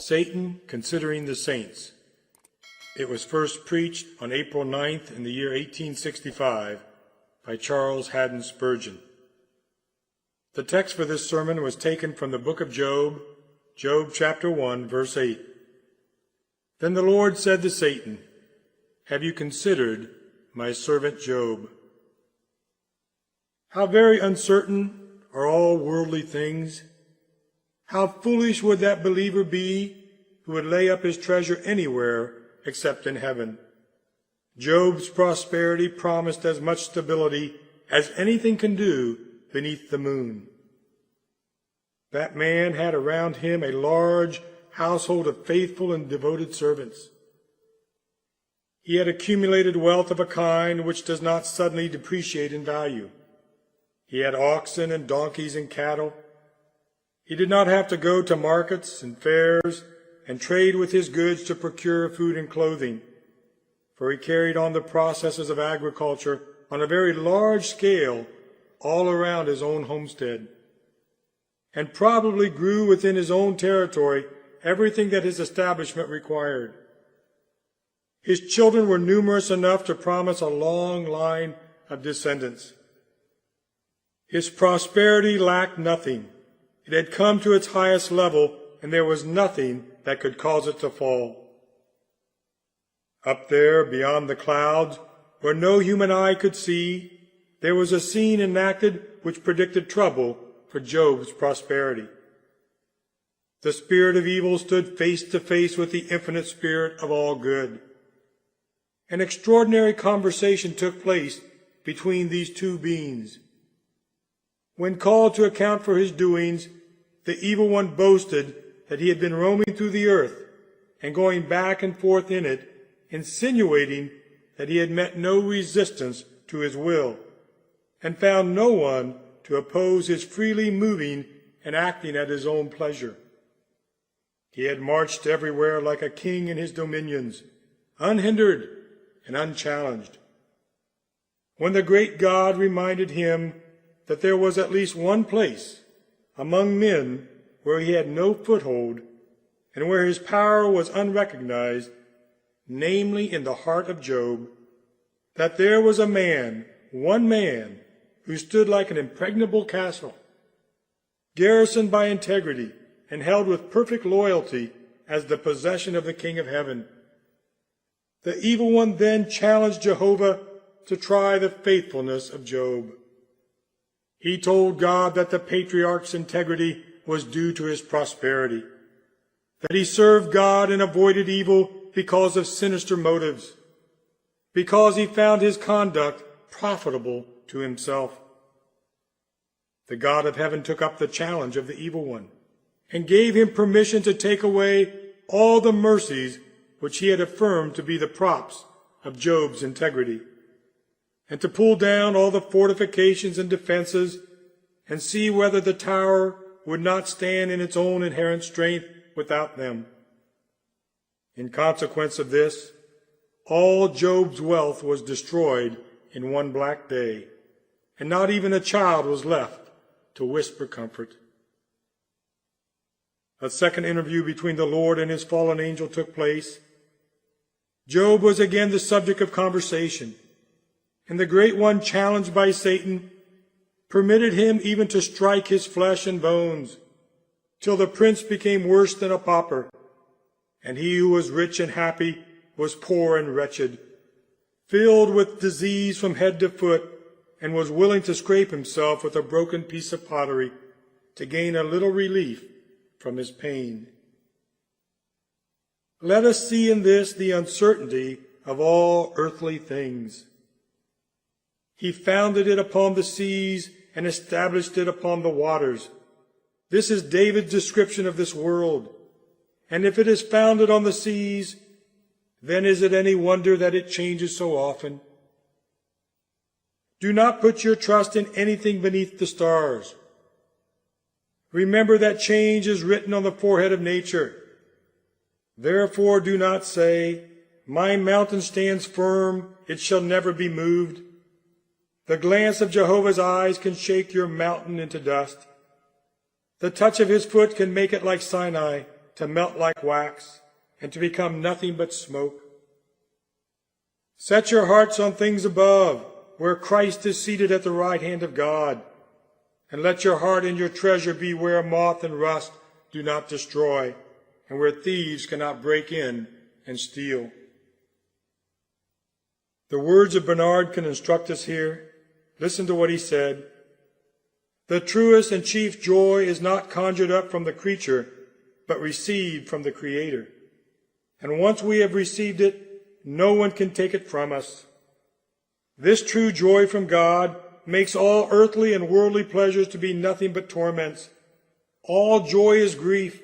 Satan Considering the Saints. It was first preached on April 9th in the year 1865 by Charles Haddon Spurgeon. The text for this sermon was taken from the book of Job, Job chapter 1, verse 8. Then the Lord said to Satan, "Have you considered my servant Job? How very uncertain are all worldly things. How foolish would that believer be who would lay up his treasure anywhere except in heaven." Job's prosperity promised as much stability as anything can do beneath the moon. That man had around him a large household of faithful and devoted servants. He had accumulated wealth of a kind which does not suddenly depreciate in value. He had oxen and donkeys and cattle. He did not have to go to markets and fairs and trade with his goods to procure food and clothing, for he carried on the processes of agriculture on a very large scale all around his own homestead, and probably grew within his own territory everything that his establishment required. His children were numerous enough to promise a long line of descendants. His prosperity lacked nothing. It had come to its highest level, and there was nothing that could cause it to fall. Up there, beyond the clouds, where no human eye could see, there was a scene enacted which predicted trouble for Job's prosperity. The spirit of evil stood face to face with the infinite spirit of all good. An extraordinary conversation took place between these two beings. When called to account for his doings, the evil one boasted that he had been roaming through the earth and going back and forth in it, insinuating that he had met no resistance to his will and found no one to oppose his freely moving and acting at his own pleasure. He had marched everywhere like a king in his dominions, unhindered and unchallenged. When the great God reminded him that there was at least one place among men where he had no foothold and where his power was unrecognized, namely in the heart of Job, that there was a man, one man, who stood like an impregnable castle, garrisoned by integrity and held with perfect loyalty as the possession of the King of Heaven. The evil one then challenged Jehovah to try the faithfulness of Job. He told God that the patriarch's integrity was due to his prosperity, that he served God and avoided evil because of sinister motives, because he found his conduct profitable to himself. The God of heaven took up the challenge of the evil one and gave him permission to take away all the mercies which he had affirmed to be the props of Job's integrity, and to pull down all the fortifications and defenses and see whether the tower would not stand in its own inherent strength without them. In consequence of this, all Job's wealth was destroyed in one black day, and not even a child was left to whisper comfort. A second interview between the Lord and his fallen angel took place. Job was again the subject of conversation, and the great one, challenged by Satan, permitted him even to strike his flesh and bones, till the prince became worse than a pauper, and he who was rich and happy was poor and wretched, filled with disease from head to foot, and was willing to scrape himself with a broken piece of pottery to gain a little relief from his pain. Let us see in this the uncertainty of all earthly things. He founded it upon the seas and established it upon the waters. This is David's description of this world. And if it is founded on the seas, then is it any wonder that it changes so often? Do not put your trust in anything beneath the stars. Remember that change is written on the forehead of nature. Therefore do not say, "My mountain stands firm, it shall never be moved." The glance of Jehovah's eyes can shake your mountain into dust. The touch of his foot can make it like Sinai, to melt like wax, and to become nothing but smoke. Set your hearts on things above, where Christ is seated at the right hand of God. And let your heart and your treasure be where moth and rust do not destroy, and where thieves cannot break in and steal. The words of Bernard can instruct us here. Listen to what he said. The truest and chief joy is not conjured up from the creature, but received from the Creator. And once we have received it, no one can take it from us. This true joy from God makes all earthly and worldly pleasures to be nothing but torments. All joy is grief.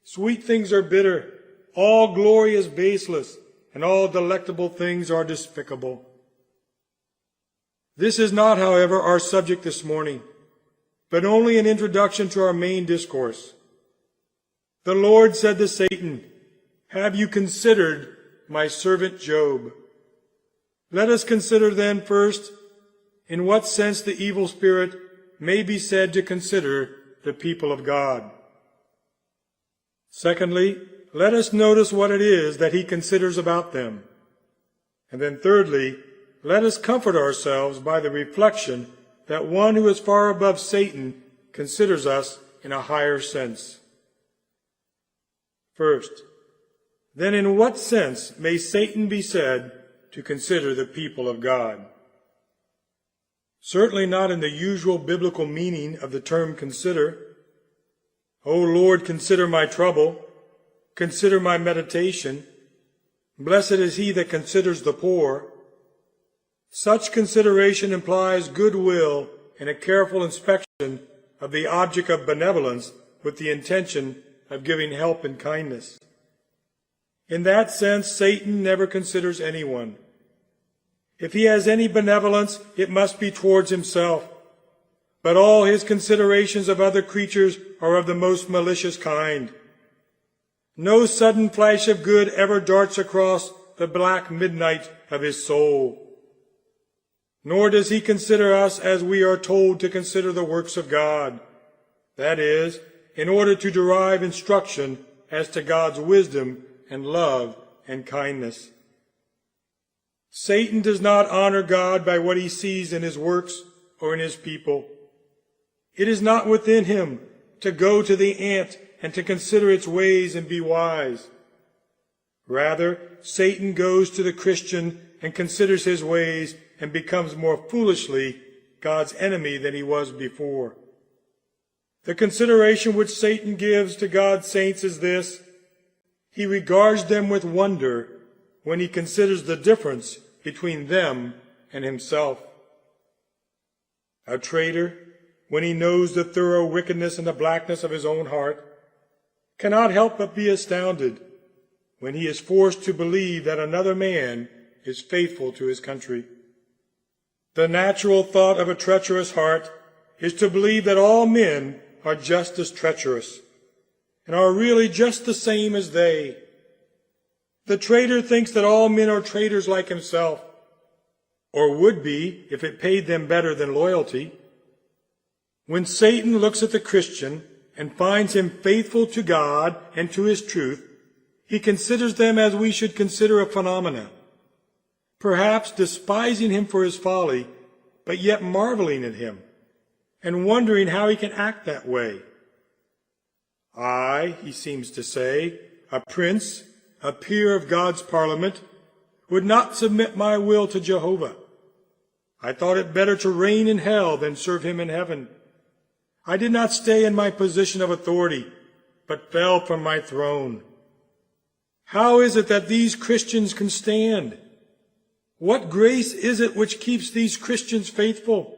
Sweet things are bitter. All glory is baseless, and all delectable things are despicable. This is not, however, our subject this morning, but only an introduction to our main discourse. The Lord said to Satan, "Have you considered my servant Job?" Let us consider then first in what sense the evil spirit may be said to consider the people of God. Secondly, let us notice what it is that he considers about them. And then thirdly, let us comfort ourselves by the reflection that one who is far above Satan considers us in a higher sense. First, then in what sense may Satan be said to consider the people of God? Certainly not in the usual biblical meaning of the term consider. O Lord, consider my trouble. Consider my meditation. Blessed is he that considers the poor. Such consideration implies goodwill and a careful inspection of the object of benevolence with the intention of giving help and kindness. In that sense, Satan never considers anyone. If he has any benevolence, it must be towards himself. But all his considerations of other creatures are of the most malicious kind. No sudden flash of good ever darts across the black midnight of his soul. Nor does he consider us as we are told to consider the works of God. That is, in order to derive instruction as to God's wisdom and love and kindness. Satan does not honor God by what he sees in his works or in his people. It is not within him to go to the ant and to consider its ways and be wise. Rather, Satan goes to the Christian and considers his ways and becomes more foolishly God's enemy than he was before. The consideration which Satan gives to God's saints is this: he regards them with wonder when he considers the difference between them and himself. A traitor, when he knows the thorough wickedness and the blackness of his own heart, cannot help but be astounded when he is forced to believe that another man is faithful to his country. The natural thought of a treacherous heart is to believe that all men are just as treacherous and are really just the same as they. The traitor thinks that all men are traitors like himself, or would be if it paid them better than loyalty. When Satan looks at the Christian and finds him faithful to God and to his truth, he considers them as we should consider a phenomenon, perhaps despising him for his folly, but yet marveling at him and wondering how he can act that way. I, he seems to say, a prince, a peer of God's parliament, would not submit my will to Jehovah. I thought it better to reign in hell than serve him in heaven. I did not stay in my position of authority, but fell from my throne. How is it that these Christians can stand? What grace is it which keeps these Christians faithful?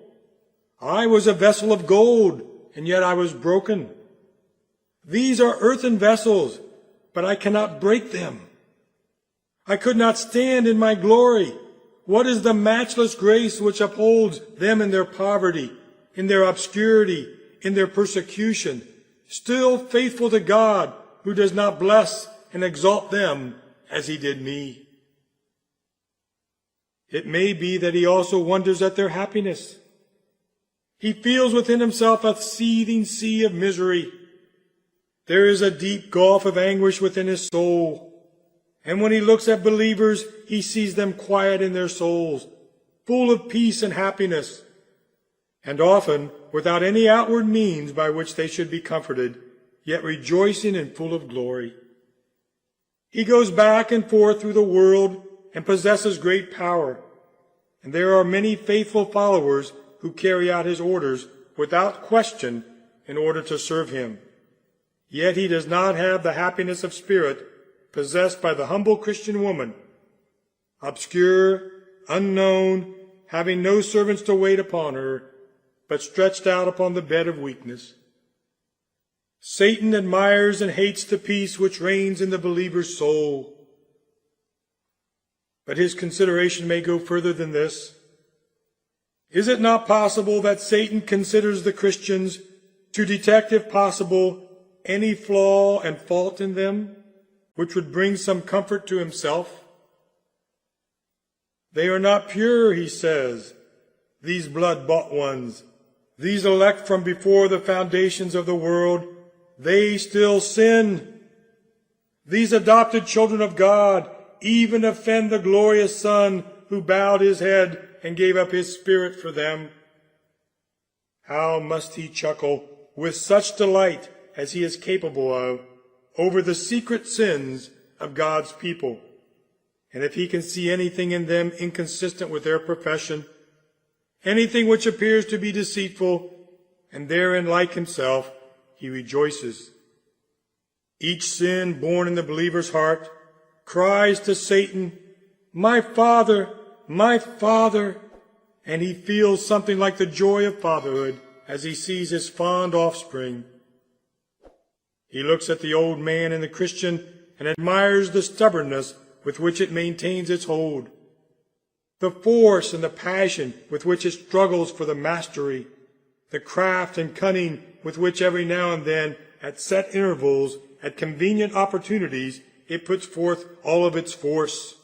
I was a vessel of gold, and yet I was broken. These are earthen vessels, but I cannot break them. I could not stand in my glory. What is the matchless grace which upholds them in their poverty, in their obscurity, in their persecution, still faithful to God, who does not bless and exalt them as he did me? It may be that he also wonders at their happiness. He feels within himself a seething sea of misery. There is a deep gulf of anguish within his soul. And when he looks at believers, he sees them quiet in their souls, full of peace and happiness, and often without any outward means by which they should be comforted, yet rejoicing and full of glory. He goes back and forth through the world and possesses great power, and there are many faithful followers who carry out his orders without question in order to serve him. Yet he does not have the happiness of spirit possessed by the humble Christian woman, obscure, unknown, having no servants to wait upon her, but stretched out upon the bed of weakness. Satan admires and hates the peace which reigns in the believer's soul. But his consideration may go further than this. Is it not possible that Satan considers the Christians to detect, if possible, any flaw and fault in them, which would bring some comfort to himself? They are not pure, he says, these blood-bought ones, these elect from before the foundations of the world. They still sin. These adopted children of God even offend the glorious Son who bowed his head and gave up his spirit for them. How must he chuckle with such delight as he is capable of over the secret sins of God's people. And if he can see anything in them inconsistent with their profession, anything which appears to be deceitful, and therein like himself, he rejoices. Each sin born in the believer's heart cries to Satan, my Father, and he feels something like the joy of fatherhood as he sees his fond offspring. He looks at the old man in the Christian and admires the stubbornness with which it maintains its hold, the force and the passion with which it struggles for the mastery, the craft and cunning with which every now and then, at set intervals, at convenient opportunities, it puts forth all of its force.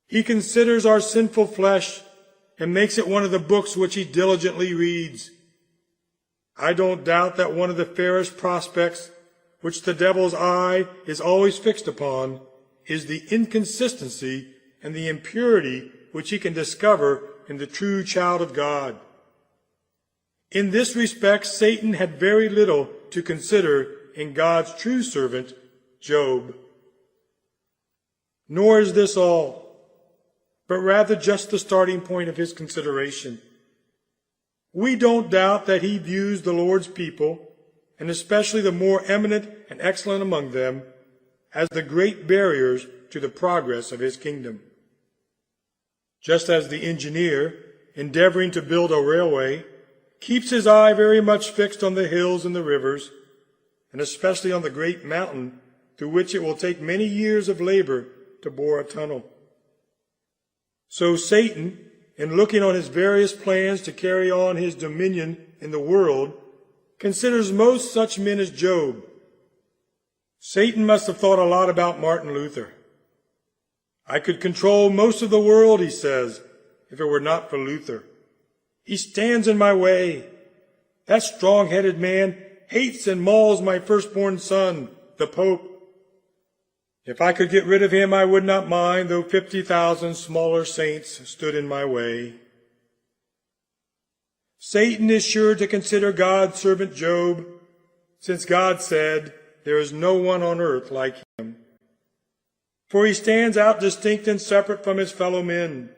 He considers our sinful flesh and makes it one of the books which he diligently reads. I don't doubt that one of the fairest prospects which the devil's eye is always fixed upon is the inconsistency and the impurity which he can discover in the true child of God. In this respect, Satan had very little to consider in God's true servant, Job. Nor is this all, but rather just the starting point of his consideration. We don't doubt that he views the Lord's people, and especially the more eminent and excellent among them, as the great barriers to the progress of his kingdom. Just as the engineer, endeavoring to build a railway, keeps his eye very much fixed on the hills and the rivers, and especially on the great mountain through which it will take many years of labor to bore a tunnel. So Satan, in looking on his various plans to carry on his dominion in the world, considers most such men as Job. Satan must have thought a lot about Martin Luther. I could control most of the world, he says, if it were not for Luther. He stands in my way. That strong-headed man hates and mauls my firstborn son, the Pope. If I could get rid of him, I would not mind, though 50,000 smaller saints stood in my way. Satan is sure to consider God's servant Job, since God said, there is no one on earth like him. For he stands out distinct and separate from his fellow men.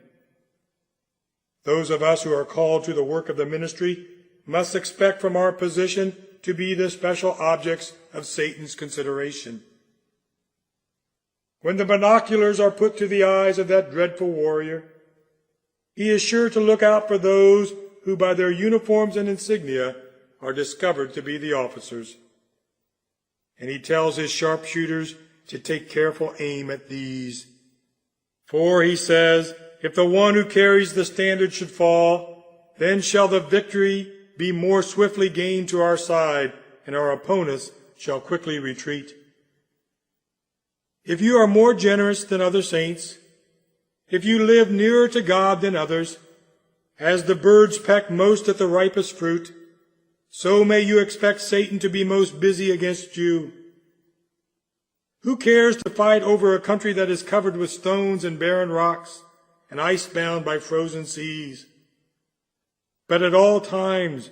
Those of us who are called to the work of the ministry must expect from our position to be the special objects of Satan's consideration. When the binoculars are put to the eyes of that dreadful warrior, he is sure to look out for those who by their uniforms and insignia are discovered to be the officers. And he tells his sharpshooters to take careful aim at these. For, he says, if the one who carries the standard should fall, then shall the victory be more swiftly gained to our side, and our opponents shall quickly retreat. If you are more generous than other saints, if you live nearer to God than others, as the birds peck most at the ripest fruit, so may you expect Satan to be most busy against you. Who cares to fight over a country that is covered with stones and barren rocks and ice-bound by frozen seas? But at all times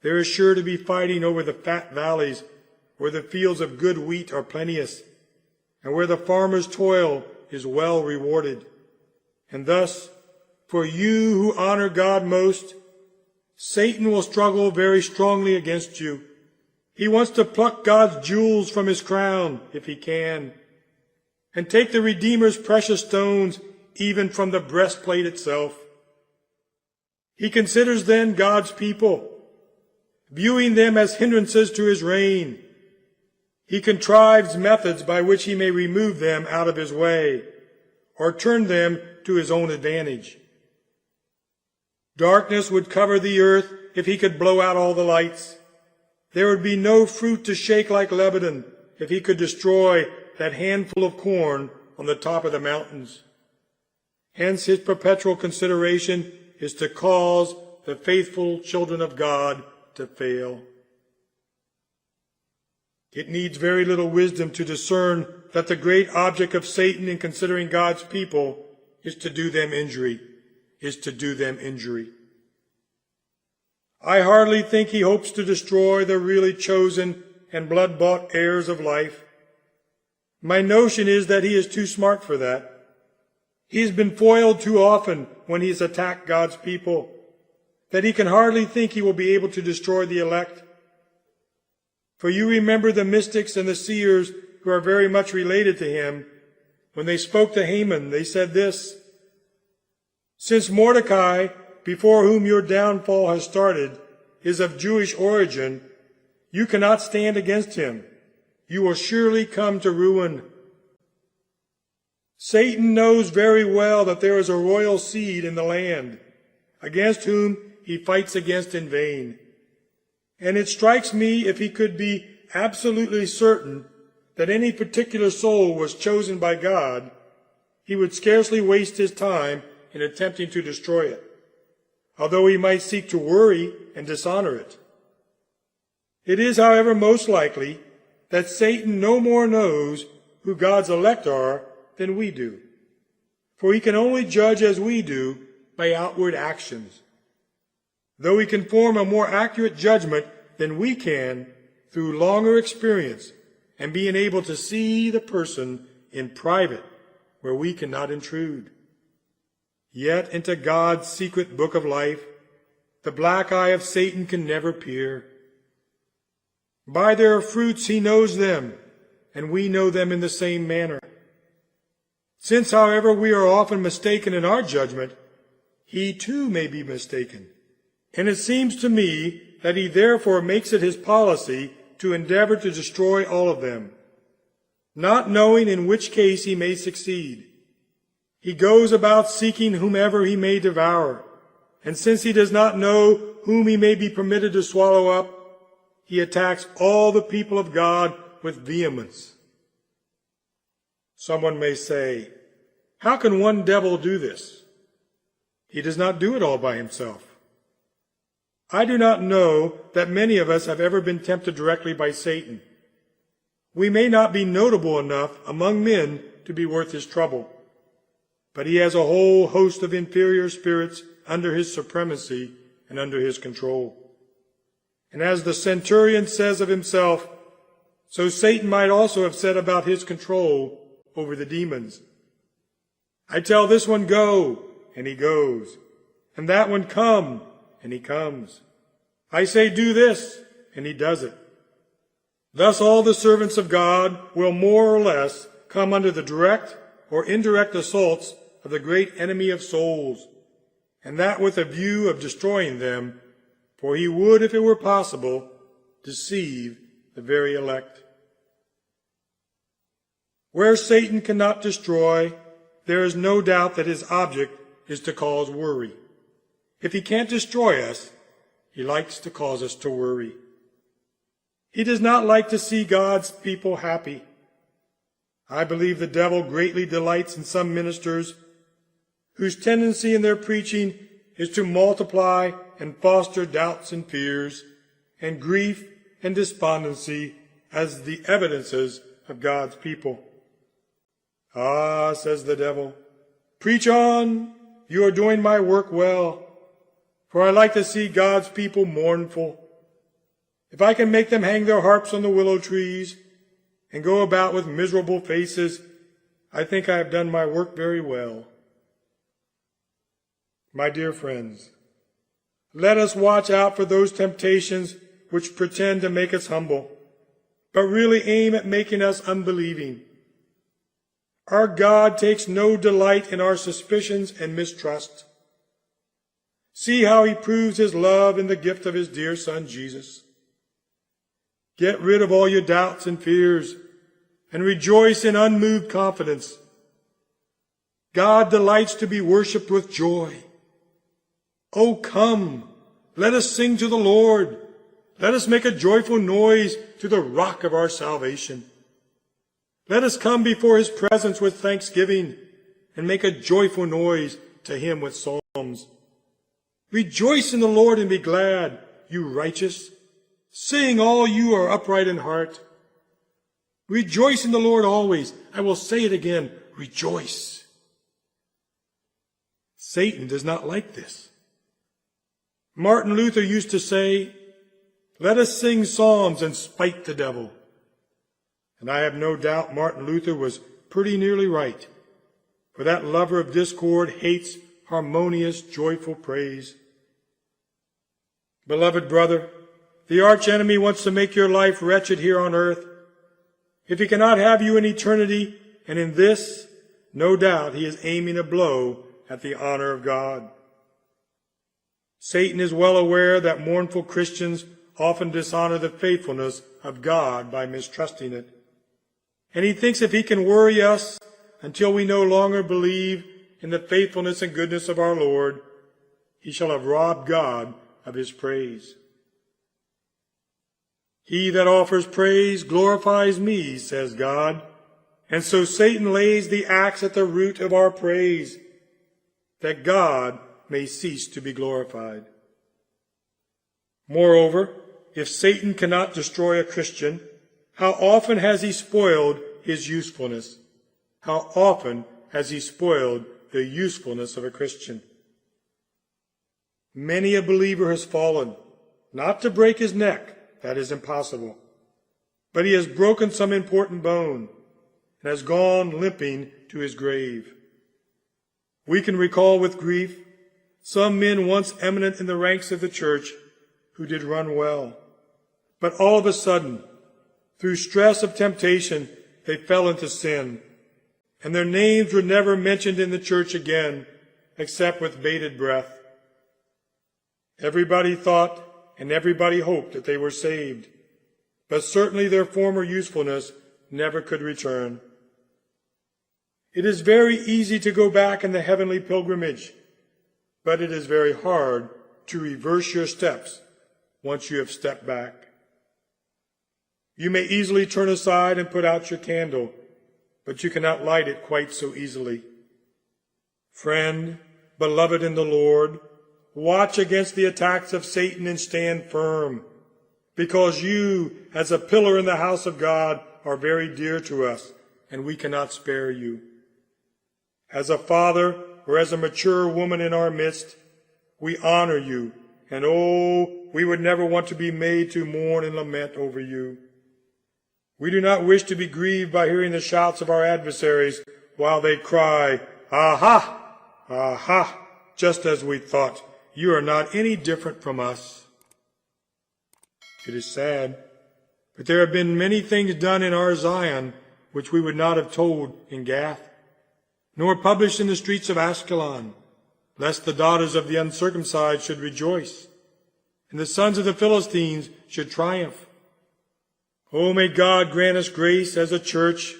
there is sure to be fighting over the fat valleys where the fields of good wheat are plenteous, and where the farmer's toil is well rewarded. And thus, for you who honor God most, Satan will struggle very strongly against you. He wants to pluck God's jewels from his crown, if he can, and take the Redeemer's precious stones even from the breastplate itself. He considers then God's people, viewing them as hindrances to his reign. He contrives methods by which he may remove them out of his way, or turn them to his own advantage. Darkness would cover the earth if he could blow out all the lights. There would be no fruit to shake like Lebanon if he could destroy that handful of corn on the top of the mountains. Hence his perpetual consideration is to cause the faithful children of God to fail. It needs very little wisdom to discern that the great object of Satan in considering God's people is to do them injury, I hardly think he hopes to destroy the really chosen and blood-bought heirs of life. My notion is that he is too smart for that. He has been foiled too often when he has attacked God's people, that he can hardly think he will be able to destroy the elect. For you remember the mystics and the seers who are very much related to him. When they spoke to Haman, they said this: "Since Mordecai, before whom your downfall has started, is of Jewish origin, you cannot stand against him. You will surely come to ruin." Satan knows very well that there is a royal seed in the land, against whom he fights against in vain. And it strikes me, if he could be absolutely certain that any particular soul was chosen by God, he would scarcely waste his time in attempting to destroy it, although he might seek to worry and dishonor it. It is, however, most likely that Satan no more knows who God's elect are than we do, for he can only judge as we do by outward actions, though he can form a more accurate judgment than we can through longer experience and being able to see the person in private where we cannot intrude. Yet into God's secret book of life, the black eye of Satan can never peer. By their fruits he knows them, and we know them in the same manner. Since, however, we are often mistaken in our judgment, he too may be mistaken. And it seems to me that he therefore makes it his policy to endeavor to destroy all of them, not knowing in which case he may succeed. He goes about seeking whomever he may devour, and since he does not know whom he may be permitted to swallow up, he attacks all the people of God with vehemence. Someone may say, "How can one devil do this?" He does not do it all by himself. I do not know that many of us have ever been tempted directly by Satan. We may not be notable enough among men to be worth his trouble, but he has a whole host of inferior spirits under his supremacy and under his control. And as the centurion says of himself, so Satan might also have said about his control over the demons. I tell this one, go, and he goes, and that one, come, and he comes. I say, do this, and he does it. Thus all the servants of God will more or less come under the direct or indirect assaults of the great enemy of souls, and that with a view of destroying them, for he would, if it were possible, deceive the very elect. Where Satan cannot destroy, there is no doubt that his object is to cause worry. If he can't destroy us, he likes to cause us to worry. He does not like to see God's people happy. I believe the devil greatly delights in some ministers whose tendency in their preaching is to multiply and foster doubts and fears, and grief and despondency as the evidences of God's people. Ah, says the devil, preach on, you are doing my work well, for I like to see God's people mournful. If I can make them hang their harps on the willow trees and go about with miserable faces, I think I have done my work very well. My dear friends, let us watch out for those temptations which pretend to make us humble, but really aim at making us unbelieving. Our God takes no delight in our suspicions and mistrust. See how he proves his love in the gift of his dear Son, Jesus. Get rid of all your doubts and fears and rejoice in unmoved confidence. God delights to be worshipped with joy. Oh, come, let us sing to the Lord. Let us make a joyful noise to the rock of our salvation. Let us come before his presence with thanksgiving and make a joyful noise to him with psalms. Rejoice in the Lord and be glad, you righteous. Sing, all you are upright in heart. Rejoice in the Lord always. I will say it again, rejoice. Satan does not like this. Martin Luther used to say, let us sing psalms and spite the devil. And I have no doubt Martin Luther was pretty nearly right, for that lover of discord hates harmonious, joyful praise. Beloved brother, the archenemy wants to make your life wretched here on earth. If he cannot have you in eternity, and in this, no doubt he is aiming a blow at the honor of God. Satan is well aware that mournful Christians often dishonor the faithfulness of God by mistrusting it. And he thinks if he can worry us until we no longer believe in the faithfulness and goodness of our Lord, he shall have robbed God of his praise. He that offers praise glorifies me, says God. And so Satan lays the axe at the root of our praise, that God may cease to be glorified. Moreover, if Satan cannot destroy a Christian, how often has he spoiled his usefulness? How often has he spoiled the usefulness of a Christian? Many a believer has fallen, not to break his neck, that is impossible, but he has broken some important bone and has gone limping to his grave. We can recall with grief some men once eminent in the ranks of the church who did run well, but all of a sudden, through stress of temptation, they fell into sin, and their names were never mentioned in the church again, except with bated breath. Everybody thought and everybody hoped that they were saved, but certainly their former usefulness never could return. It is very easy to go back in the heavenly pilgrimage, but it is very hard to reverse your steps once you have stepped back. You may easily turn aside and put out your candle, but you cannot light it quite so easily. Friend, beloved in the Lord, watch against the attacks of Satan and stand firm, because you, as a pillar in the house of God, are very dear to us, and we cannot spare you. As a father or as a mature woman in our midst, we honor you, and we would never want to be made to mourn and lament over you. We do not wish to be grieved by hearing the shouts of our adversaries while they cry, "Aha! Aha!" just as we thought. You are not any different from us. It is sad, but there have been many things done in our Zion which we would not have told in Gath, nor published in the streets of Ashkelon, lest the daughters of the uncircumcised should rejoice, and the sons of the Philistines should triumph. Oh, may God grant us grace as a church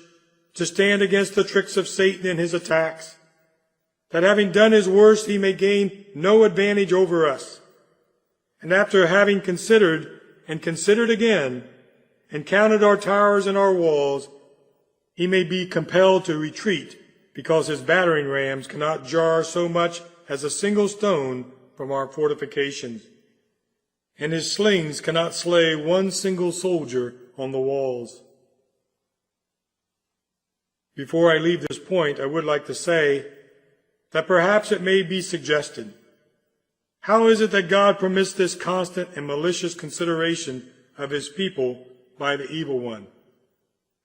to stand against the tricks of Satan and his attacks, that having done his worst, he may gain no advantage over us. And after having considered and considered again, and counted our towers and our walls, he may be compelled to retreat, because his battering rams cannot jar so much as a single stone from our fortifications. and his slings cannot slay one single soldier on the walls. Before I leave this point, I would like to say that perhaps it may be suggested, how is it that God permits this constant and malicious consideration of his people by the evil one?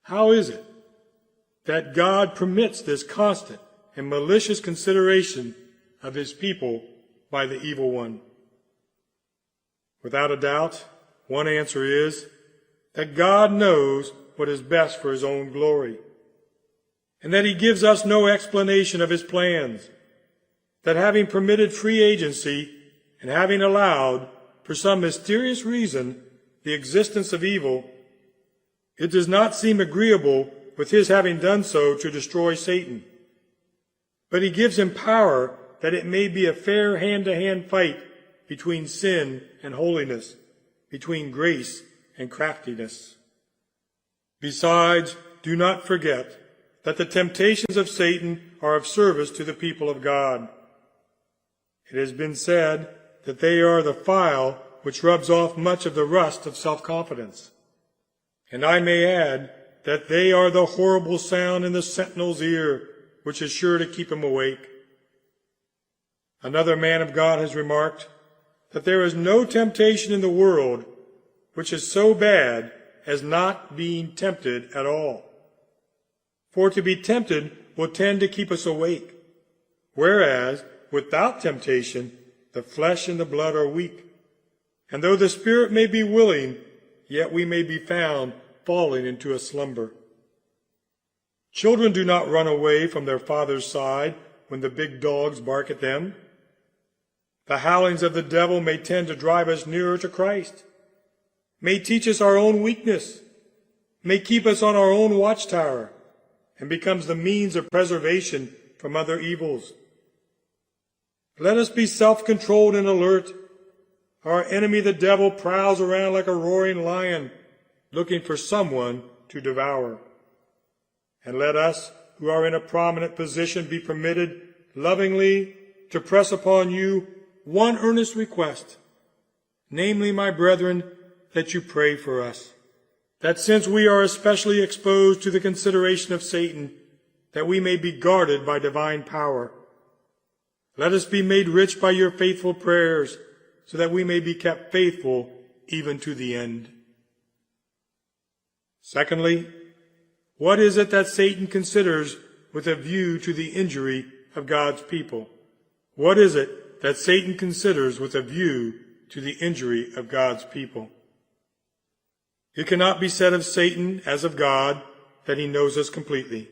How is it that God permits this constant and malicious consideration of his people by the evil one? Without a doubt, one answer is that God knows what is best for his own glory, and that he gives us no explanation of his plans, that having permitted free agency and having allowed, for some mysterious reason, the existence of evil, it does not seem agreeable with his having done so to destroy Satan. But he gives him power that it may be a fair hand-to-hand fight between sin and holiness, between grace and craftiness. Besides, do not forget that the temptations of Satan are of service to the people of God. It has been said that they are the file which rubs off much of the rust of self-confidence. And I may add that they are the horrible sound in the sentinel's ear, which is sure to keep him awake. Another man of God has remarked that there is no temptation in the world which is so bad as not being tempted at all. For to be tempted will tend to keep us awake, whereas without temptation the flesh and the blood are weak. And though the spirit may be willing, yet we may be found falling into a slumber. Children do not run away from their father's side when the big dogs bark at them. The howlings of the devil may tend to drive us nearer to Christ, may teach us our own weakness, may keep us on our own watchtower, and becomes the means of preservation from other evils. Let us be self-controlled and alert. Our enemy, the devil, prowls around like a roaring lion, looking for someone to devour. And let us, who are in a prominent position, be permitted lovingly to press upon you one earnest request, namely, my brethren, that you pray for us, that since we are especially exposed to the consideration of Satan, that we may be guarded by divine power. Let us be made rich by your faithful prayers, so that we may be kept faithful even to the end. Secondly, what is it that Satan considers with a view to the injury of God's people? What is it that Satan considers with a view to the injury of God's people? It cannot be said of Satan, as of God, that he knows us completely.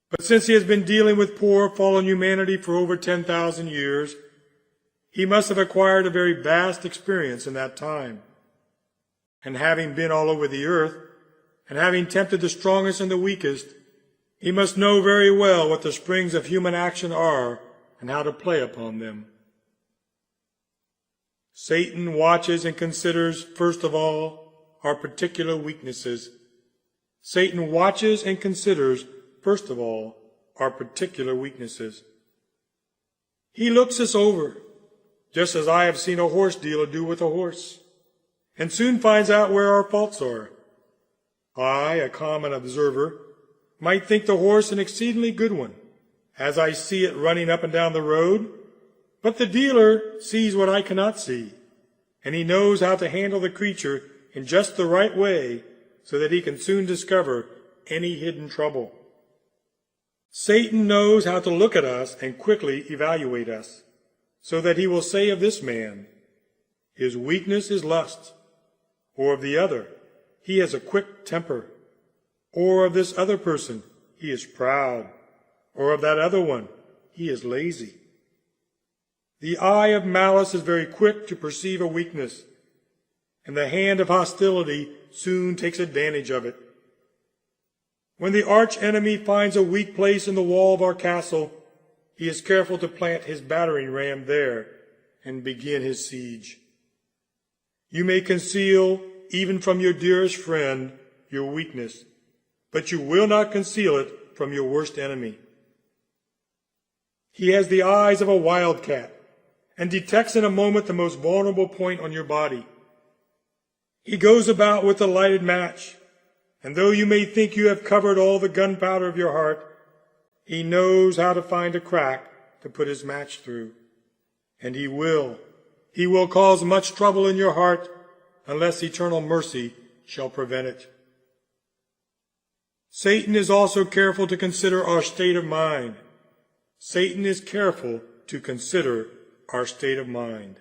But since he has been dealing with poor, fallen humanity for over 10,000 years, he must have acquired a very vast experience in that time. And having been all over the earth, and having tempted the strongest and the weakest, he must know very well what the springs of human action are and how to play upon them. Satan watches and considers, first of all, our particular weaknesses. Satan watches and considers, first of all, our particular weaknesses. He looks us over, just as I have seen a horse dealer do with a horse, and soon finds out where our faults are. I, a common observer, might think the horse an exceedingly good one, as I see it running up and down the road, but the dealer sees what I cannot see, and he knows how to handle the creature in just the right way so that he can soon discover any hidden trouble. Satan knows how to look at us and quickly evaluate us, so that he will say of this man, his weakness is lust, or of the other, he has a quick temper, or of this other person, he is proud, or of that other one, he is lazy. The eye of malice is very quick to perceive a weakness, and the hand of hostility soon takes advantage of it. When the arch enemy finds a weak place in the wall of our castle, he is careful to plant his battering ram there and begin his siege. You may conceal, even from your dearest friend, your weakness, but you will not conceal it from your worst enemy. He has the eyes of a wildcat and detects in a moment the most vulnerable point on your body. He goes about with a lighted match, and though you may think you have covered all the gunpowder of your heart, he knows how to find a crack to put his match through. And he will cause much trouble in your heart unless eternal mercy shall prevent it. Satan is also careful to consider our state of mind. Satan is careful to consider our state of mind.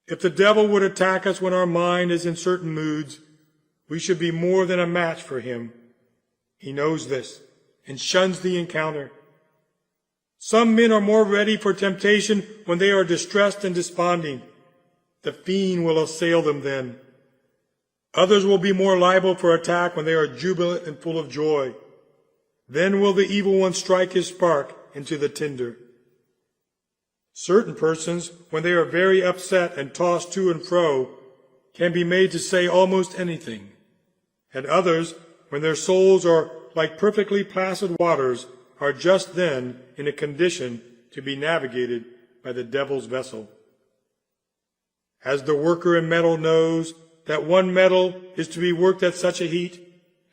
If the devil would attack us when our mind is in certain moods, we should be more than a match for him. He knows this and shuns the encounter. Some men are more ready for temptation when they are distressed and desponding. The fiend will assail them then. Others will be more liable for attack when they are jubilant and full of joy. Then will the evil one strike his spark into the tinder. Certain persons, when they are very upset and tossed to and fro, can be made to say almost anything. And others, when their souls are like perfectly placid waters, are just then in a condition to be navigated by the devil's vessel. As the worker in metal knows that one metal is to be worked at such a heat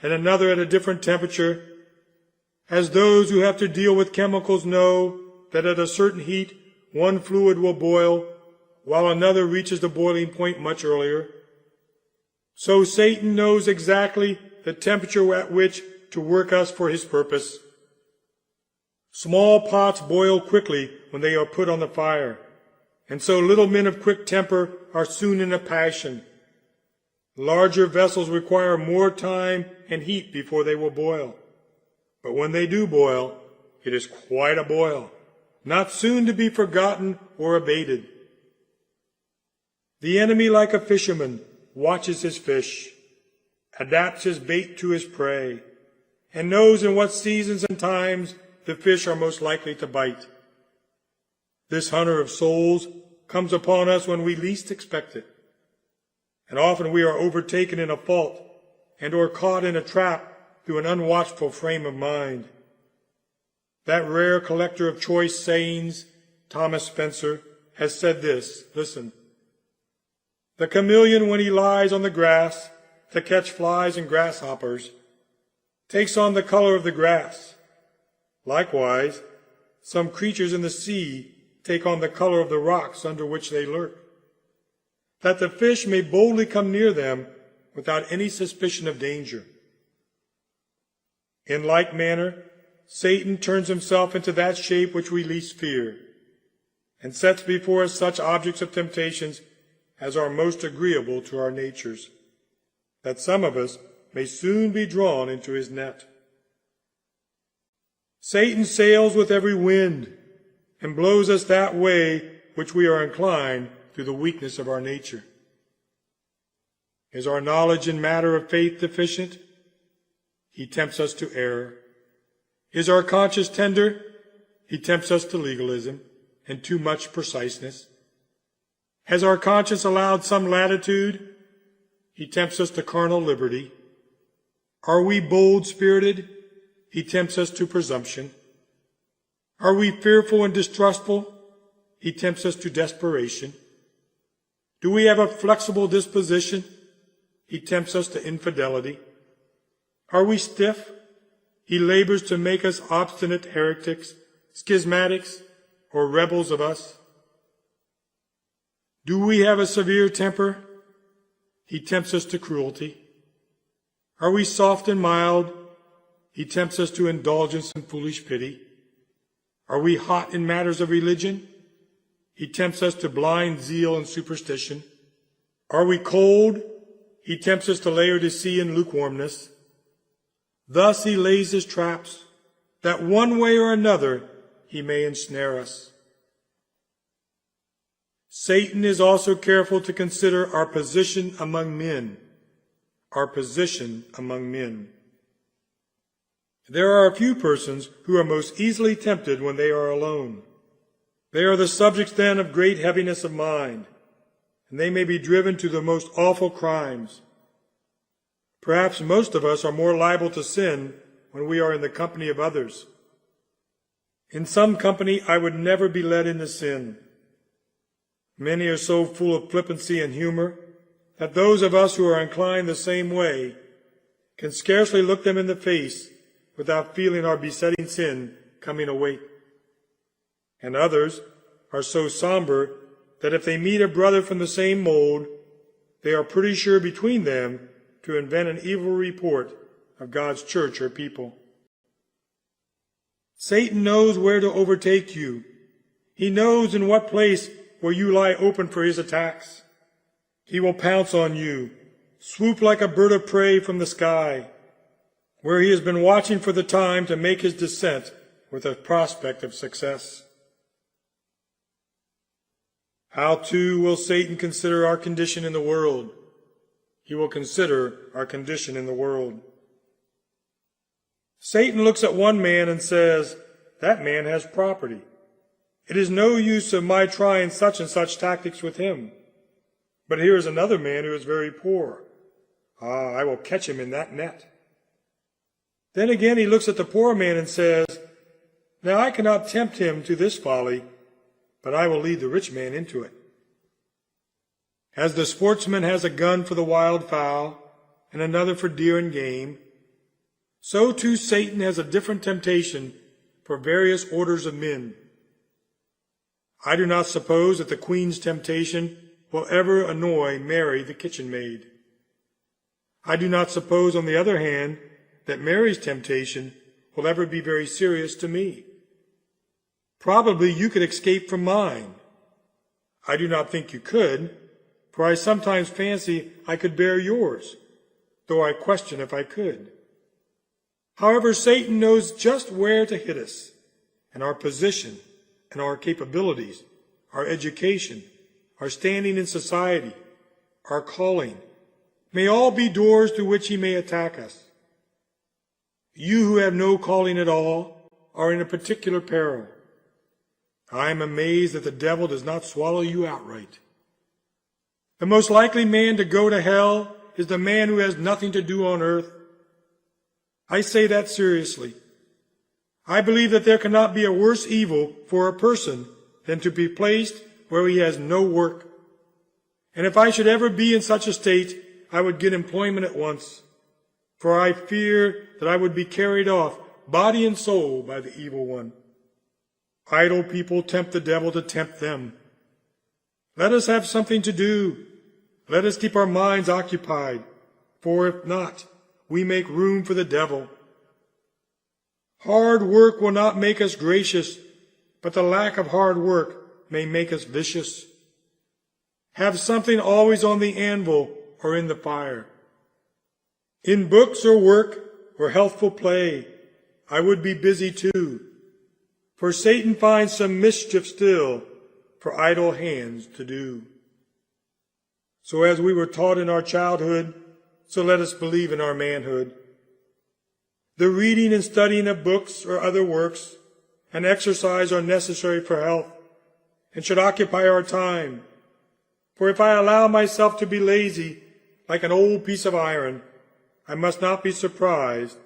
and another at a different temperature, as those who have to deal with chemicals know that at a certain heat one fluid will boil while another reaches the boiling point much earlier, so Satan knows exactly the temperature at which to work us for his purpose. Small pots boil quickly when they are put on the fire, and so little men of quick temper are soon in a passion. Larger vessels require more time and heat before they will boil. But when they do boil, it is quite a boil, not soon to be forgotten or abated. The enemy, like a fisherman, watches his fish, adapts his bait to his prey, and knows in what seasons and times the fish are most likely to bite. This hunter of souls comes upon us when we least expect it, and often we are overtaken in a fault and or caught in a trap through an unwatchful frame of mind. That rare collector of choice sayings, Thomas Spencer, has said this. Listen. The chameleon, when he lies on the grass to catch flies and grasshoppers, takes on the color of the grass. Likewise, some creatures in the sea take on the color of the rocks under which they lurk, that the fish may boldly come near them without any suspicion of danger. In like manner, Satan turns himself into that shape which we least fear, and sets before us such objects of temptations as are most agreeable to our natures, that some of us may soon be drawn into his net. Satan sails with every wind, and blows us that way which we are inclined through the weakness of our nature. Is our knowledge in matter of faith deficient? He tempts us to error. Is our conscience tender? He tempts us to legalism and too much preciseness. Has our conscience allowed some latitude? He tempts us to carnal liberty. Are we bold-spirited? He tempts us to presumption. Are we fearful and distrustful? He tempts us to desperation. Do we have a flexible disposition? He tempts us to infidelity. Are we stiff? He labors to make us obstinate heretics, schismatics, or rebels of us. Do we have a severe temper? He tempts us to cruelty. Are we soft and mild? He tempts us to indulgence and foolish pity. Are we hot in matters of religion? He tempts us to blind zeal and superstition. Are we cold? He tempts us to Laodicea and lukewarmness. Thus he lays his traps, that one way or another he may ensnare us. Satan is also careful to consider our position among men. Our position among men. There are a few persons who are most easily tempted when they are alone. They are the subjects then of great heaviness of mind, and they may be driven to the most awful crimes. Perhaps most of us are more liable to sin when we are in the company of others. In some company I would never be led into sin. Many are so full of flippancy and humor that those of us who are inclined the same way can scarcely look them in the face without feeling our besetting sin coming awake. And others are so somber that if they meet a brother from the same mold, they are pretty sure between them to invent an evil report of God's church or people. Satan knows where to overtake you. He knows in what place where you lie open for his attacks. He will pounce on you, swoop like a bird of prey from the sky, where he has been watching for the time to make his descent with a prospect of success. How, too, will Satan consider our condition in the world? He will consider our condition in the world. Satan looks at one man and says, "That man has property. It is no use of my trying such and such tactics with him. But here is another man who is very poor. I will catch him in that net." Then again he looks at the poor man and says, "Now I cannot tempt him to this folly, but I will lead the rich man into it." As the sportsman has a gun for the wild fowl and another for deer and game, so too Satan has a different temptation for various orders of men. I do not suppose that the Queen's temptation will ever annoy Mary the kitchen maid. I do not suppose, on the other hand, that Mary's temptation will ever be very serious to me. Probably you could escape from mine. I do not think you could, for I sometimes fancy I could bear yours, though I question if I could. However, Satan knows just where to hit us, and our position and our capabilities, our education, our standing in society, our calling, may all be doors through which he may attack us. You who have no calling at all are in a particular peril. I am amazed that the devil does not swallow you outright. The most likely man to go to hell is the man who has nothing to do on earth. I say that seriously. I believe that there cannot be a worse evil for a person than to be placed where he has no work. And if I should ever be in such a state, I would get employment at once, for I fear that I would be carried off, body and soul, by the evil one. Idle people tempt the devil to tempt them. Let us have something to do. Let us keep our minds occupied, for if not, we make room for the devil. Hard work will not make us gracious, but the lack of hard work may make us vicious. Have something always on the anvil or in the fire. In books or work or healthful play, I would be busy too, for Satan finds some mischief still for idle hands to do. So as we were taught in our childhood, so let us believe in our manhood. The reading and studying of books or other works and exercise are necessary for health and should occupy our time. For if I allow myself to be lazy like an old piece of iron, I must not be surprised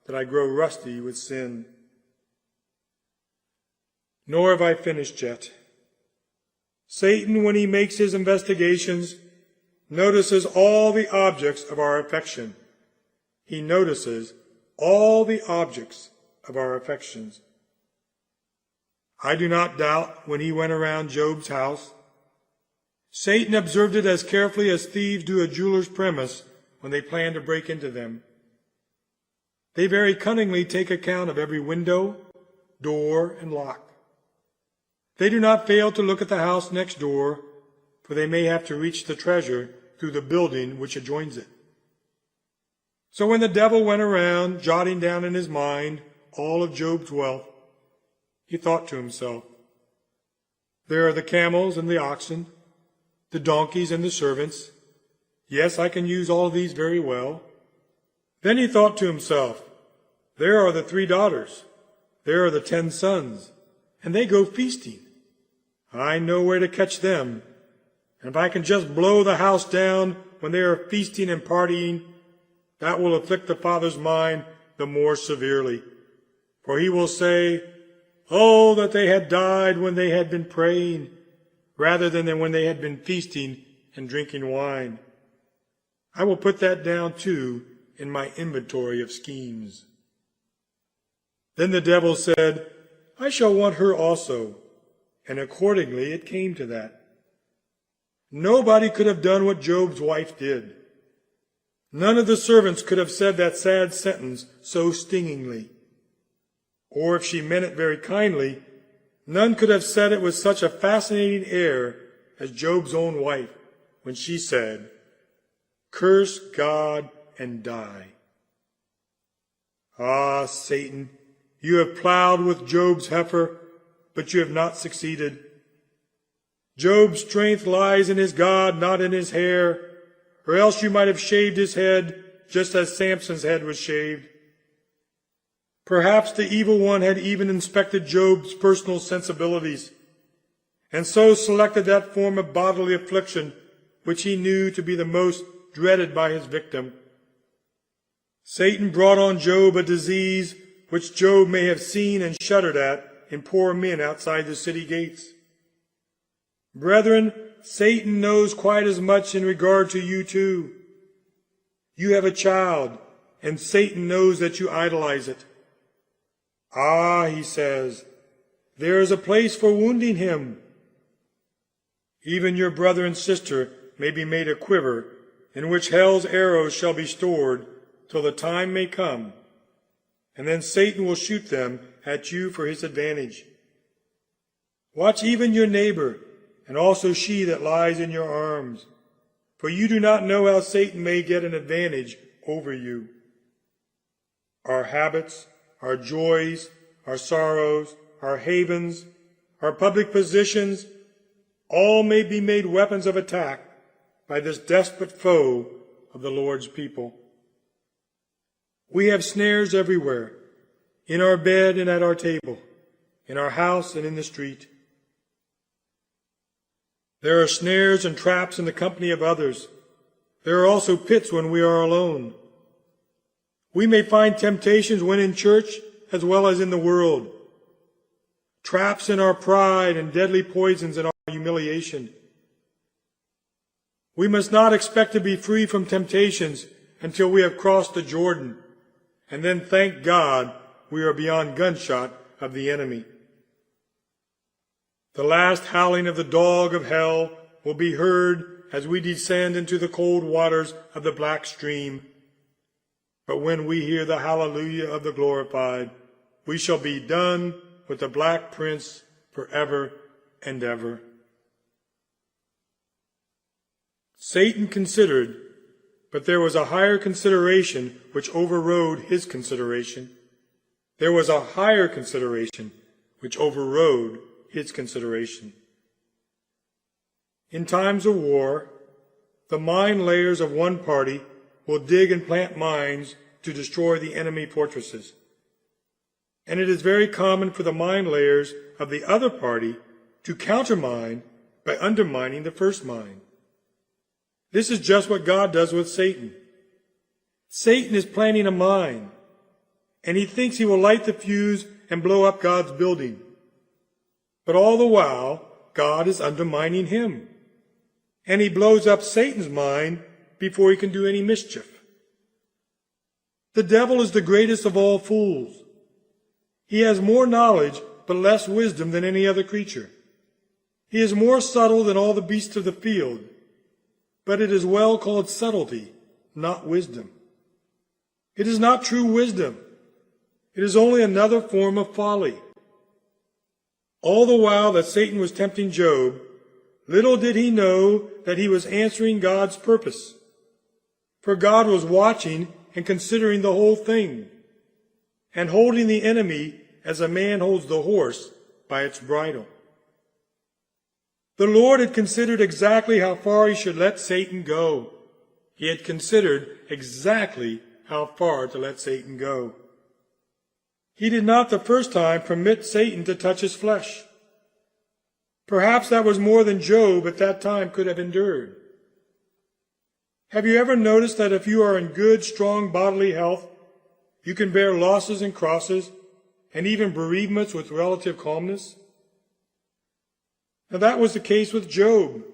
that I grow rusty with sin. Nor have I finished yet. Satan, when he makes his investigations, notices all the objects of our affection. He notices all the objects of our affections. I do not doubt when he went around Job's house, Satan observed it as carefully as thieves do a jeweler's premise when they plan to break into them. They very cunningly take account of every window, door, and lock. They do not fail to look at the house next door, for they may have to reach the treasure through the building which adjoins it. So when the devil went around, jotting down in his mind all of Job's wealth, he thought to himself, "There are the camels and the oxen, the donkeys and the servants. Yes, I can use all these very well." Then he thought to himself, "There are the 3 daughters, there are the 10 sons, and they go feasting. I know where to catch them, and if I can just blow the house down when they are feasting and partying, that will afflict the father's mind the more severely. For he will say, Oh, that they had died when they had been praying, rather than when they had been feasting and drinking wine. I will put that down, too, in my inventory of schemes. Then the devil said, I shall want her also. And accordingly it came to that. Nobody could have done what Job's wife did. None of the servants could have said that sad sentence so stingingly. Or if she meant it very kindly, none could have said it with such a fascinating air as Job's own wife when she said, Curse God and die. Ah, Satan, you have plowed with Job's heifer, but you have not succeeded. Job's strength lies in his God, not in his hair, or else you might have shaved his head just as Samson's head was shaved. Perhaps the evil one had even inspected Job's personal sensibilities, and so selected that form of bodily affliction which he knew to be the most dreaded by his victim. Satan brought on Job a disease which Job may have seen and shuddered at in poor men outside the city gates. Brethren, Satan knows quite as much in regard to you too. You have a child, and Satan knows that you idolize it. Ah, he says, there is a place for wounding him. Even your brother and sister may be made a quiver, in which hell's arrows shall be stored till the time may come, and then Satan will shoot them at you for his advantage. Watch even your neighbor, and also she that lies in your arms, for you do not know how Satan may get an advantage over you. Our habits, our joys, our sorrows, our havens, our public positions, all may be made weapons of attack by this desperate foe of the Lord's people. We have snares everywhere, in our bed and at our table, in our house and in the street. There are snares and traps in the company of others. There are also pits when we are alone. We may find temptations when in church as well as in the world. Traps in our pride and deadly poisons in our humiliation. We must not expect to be free from temptations until we have crossed the Jordan, and then thank God we are beyond gunshot of the enemy. The last howling of the dog of hell will be heard as we descend into the cold waters of the black stream. But when we hear the hallelujah of the glorified, we shall be done with the black prince forever and ever. Satan considered, but there was a higher consideration which overrode his consideration. There was a higher consideration which overrode his consideration. In times of war, the mine layers of one party will dig and plant mines to destroy the enemy fortresses. And it is very common for the mine layers of the other party to countermine by undermining the first mine. This is just what God does with Satan. Satan is planting a mine, and he thinks he will light the fuse and blow up God's building. But all the while, God is undermining him, and he blows up Satan's mine before he can do any mischief. The devil is the greatest of all fools. He has more knowledge but less wisdom than any other creature. He is more subtle than all the beasts of the field, but it is well called subtlety, not wisdom. It is not true wisdom. It is only another form of folly. All the while that Satan was tempting Job, little did he know that he was answering God's purpose. For God was watching and considering the whole thing, and holding the enemy as a man holds the horse by its bridle. The Lord had considered exactly how far he should let Satan go. He had considered exactly how far to let Satan go. He did not the first time permit Satan to touch his flesh. Perhaps that was more than Job at that time could have endured. Have you ever noticed that if you are in good, strong bodily health, you can bear losses and crosses, and even bereavements with relative calmness? Now that was the case with Job.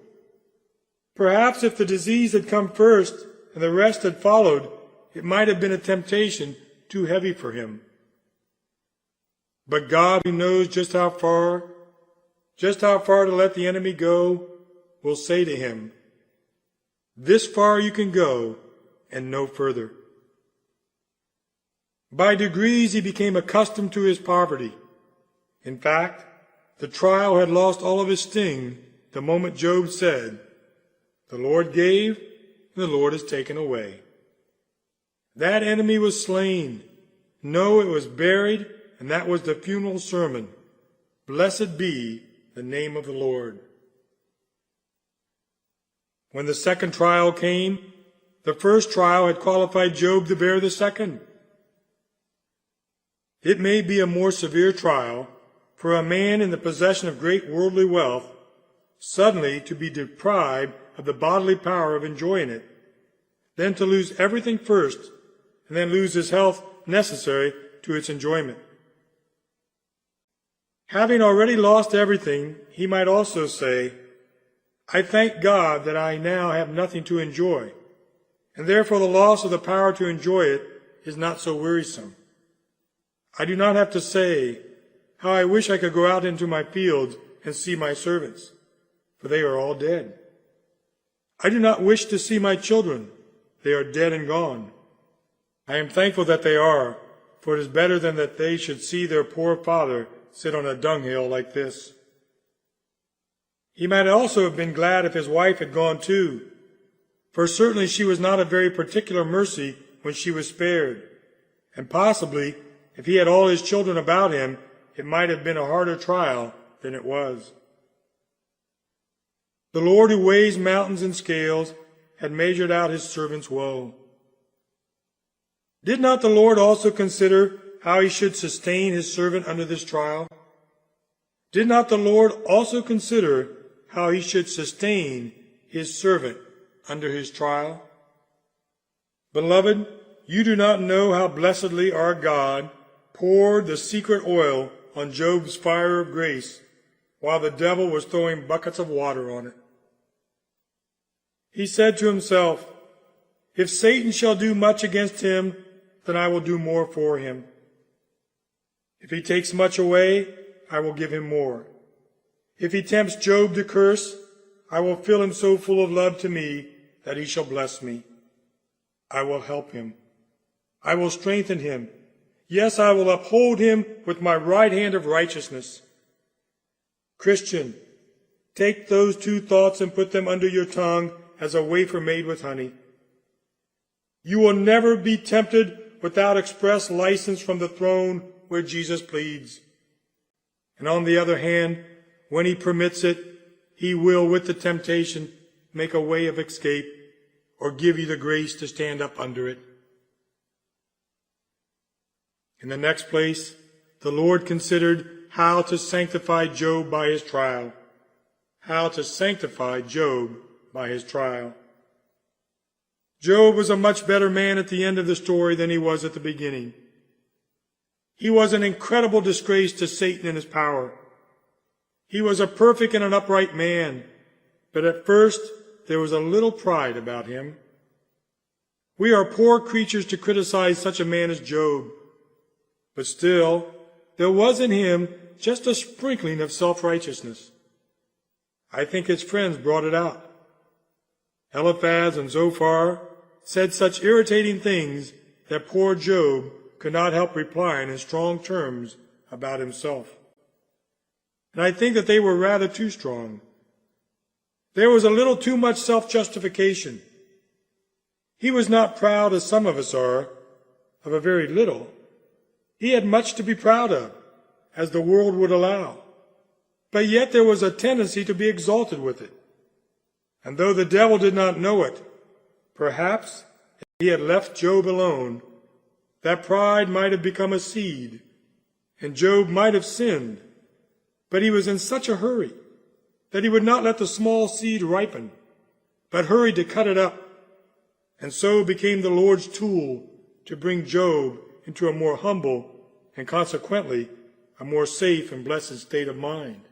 Perhaps if the disease had come first and the rest had followed, it might have been a temptation too heavy for him. But God, who knows just how far to let the enemy go, will say to him, "This far you can go, and no further." By degrees he became accustomed to his poverty. In fact, the trial had lost all of its sting the moment Job said, "The Lord gave, and the Lord has taken away." That enemy was slain. No, it was buried, and that was the funeral sermon. Blessed be the name of the Lord. When the second trial came, the first trial had qualified Job to bear the second. It may be a more severe trial for a man in the possession of great worldly wealth suddenly to be deprived of the bodily power of enjoying it, than to lose everything first and then lose his health necessary to its enjoyment. Having already lost everything, he might also say, "I thank God that I now have nothing to enjoy, and therefore the loss of the power to enjoy it is not so wearisome. I do not have to say, how I wish I could go out into my fields and see my servants, for they are all dead. I do not wish to see my children, they are dead and gone. I am thankful that they are, for it is better than that they should see their poor father sit on a dunghill like this." He might also have been glad if his wife had gone too, for certainly she was not a very particular mercy when she was spared, and possibly, if he had all his children about him, it might have been a harder trial than it was. The Lord who weighs mountains in scales had measured out his servant's woe. Did not the Lord also consider how he should sustain his servant under this trial? Did not the Lord also consider how he should sustain his servant under his trial? Beloved, you do not know how blessedly our God poured the secret oil on Job's fire of grace while the devil was throwing buckets of water on it. He said to himself, "If Satan shall do much against him, then I will do more for him. If he takes much away, I will give him more. If he tempts Job to curse, I will fill him so full of love to me that he shall bless me. I will help him. I will strengthen him. Yes, I will uphold him with my right hand of righteousness." Christian, take those two thoughts and put them under your tongue as a wafer made with honey. You will never be tempted without express license from the throne where Jesus pleads. And on the other hand, when he permits it, he will, with the temptation, make a way of escape or give you the grace to stand up under it. In the next place, the Lord considered how to sanctify Job by his trial. How to sanctify Job by his trial. Job was a much better man at the end of the story than he was at the beginning. He was an incredible disgrace to Satan and his power. He was a perfect and an upright man, but at first there was a little pride about him. We are poor creatures to criticize such a man as Job, but still there was in him just a sprinkling of self-righteousness. I think his friends brought it out. Eliphaz and Zophar said such irritating things that poor Job could not help replying in strong terms about himself. And I think that they were rather too strong. There was a little too much self-justification. He was not proud, as some of us are, of a very little. He had much to be proud of, as the world would allow. But yet there was a tendency to be exalted with it. And though the devil did not know it, perhaps if he had left Job alone, that pride might have become a seed, and Job might have sinned. But he was in such a hurry that he would not let the small seed ripen, but hurried to cut it up, and so became the Lord's tool to bring Job into a more humble and consequently a more safe and blessed state of mind.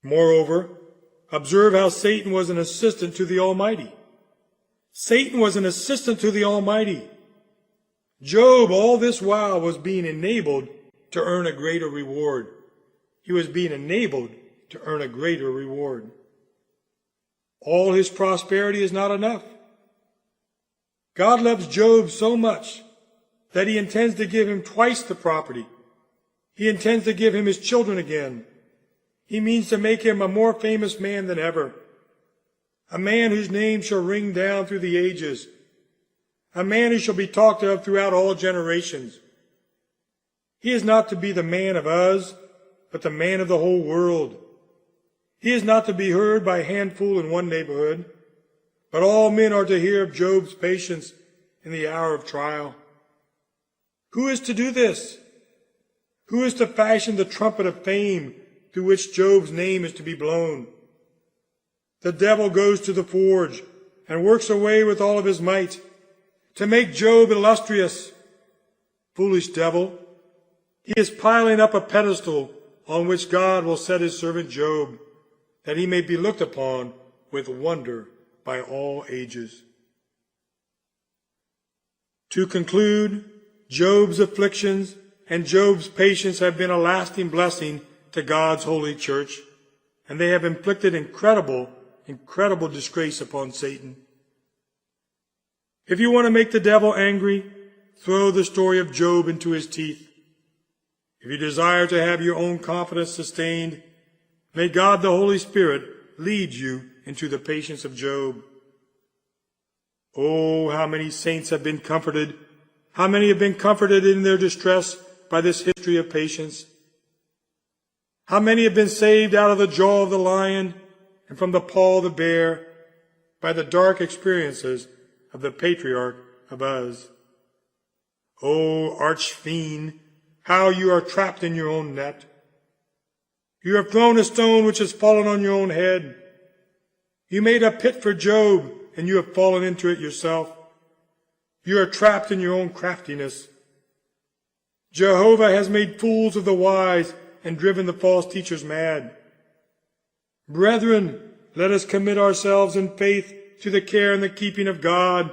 Moreover, observe how Satan was an assistant to the Almighty. Satan was an assistant to the Almighty. Job all this while was being enabled to earn a greater reward. He was being enabled to earn a greater reward. All his prosperity is not enough. God loves Job so much that he intends to give him twice the property. He intends to give him his children again. He means to make him a more famous man than ever, a man whose name shall ring down through the ages, a man who shall be talked of throughout all generations. He is not to be the man of us, but the man of the whole world. He is not to be heard by a handful in one neighborhood, but all men are to hear of Job's patience in the hour of trial. Who is to do this? Who is to fashion the trumpet of fame through which Job's name is to be blown? The devil goes to the forge and works away with all of his might to make Job illustrious. Foolish devil, he is piling up a pedestal on which God will set his servant Job, that he may be looked upon with wonder by all ages. To conclude, Job's afflictions and Job's patience have been a lasting blessing to God's holy church, and they have inflicted incredible disgrace upon Satan. If you want to make the devil angry, throw the story of Job into his teeth. If you desire to have your own confidence sustained, may God the Holy Spirit lead you into the patience of Job. Oh, how many saints have been comforted! How many have been comforted in their distress by this history of patience? How many have been saved out of the jaw of the lion and from the paw of the bear by the dark experiences of the patriarch of Uz? Oh, arch-fiend, how you are trapped in your own net. You have thrown a stone which has fallen on your own head. You made a pit for Job, and you have fallen into it yourself. You are trapped in your own craftiness. Jehovah has made fools of the wise and driven the false teachers mad. Brethren, let us commit ourselves in faith to the care and the keeping of God.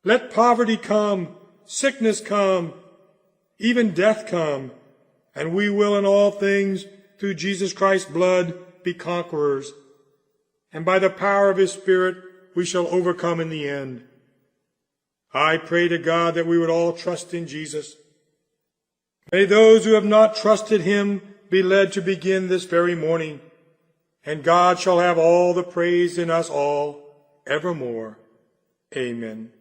Let poverty come, sickness come, even death come, and we will in all things, through Jesus Christ's blood, be conquerors. And by the power of his Spirit, we shall overcome in the end. I pray to God that we would all trust in Jesus. May those who have not trusted him be led to begin this very morning, and God shall have all the praise in us all evermore. Amen.